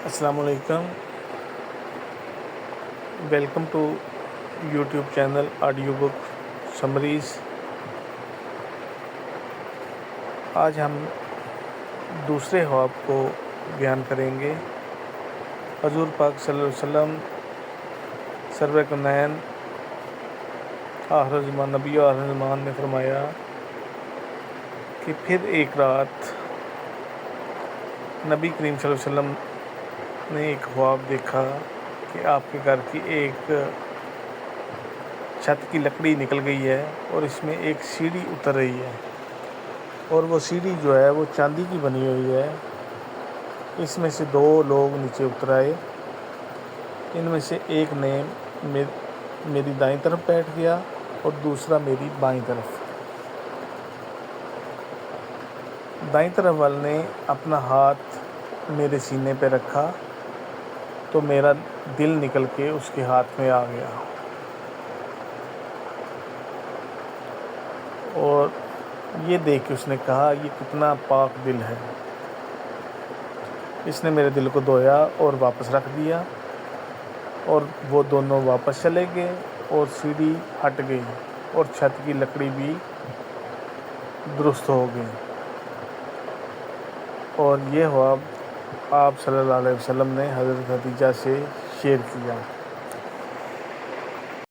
السلام علیکم. Welcome to YouTube channel audio book summaries. آج ہم دوسرے خواب کو بیان کریں گے. حضور پاک صلی اللہ علیہ وسلم سرور کونین آخر زمان نبی و آخر زمان نے فرمایا کہ پھر ایک رات نبی کریم صلی اللہ علیہ وسلم نے ایک خواب دیکھا کہ آپ کے گھر کی ایک چھت کی لکڑی نکل گئی ہے اور اس میں ایک سیڑھی اتر رہی ہے، اور وہ سیڑھی جو ہے وہ چاندی کی بنی ہوئی ہے. اس میں سے دو لوگ نیچے اتر آئے. ان میں سے ایک نے میری دائیں طرف بیٹھ گیا اور دوسرا میری بائیں طرف. دائیں طرف والے نے اپنا ہاتھ میرے سینے پہ رکھا تو میرا دل نکل کے اس کے ہاتھ میں آ گیا، اور یہ دیکھ کے اس نے کہا یہ کتنا پاک دل ہے. اس نے میرے دل کو دھویا اور واپس رکھ دیا، اور وہ دونوں واپس چلے گئے اور سیڑھی ہٹ گئی اور چھت کی لکڑی بھی درست ہو گئی. اور یہ خواب آپ صلی اللہ علیہ وسلم نے حضرت خدیجہ سے شیئر کیا.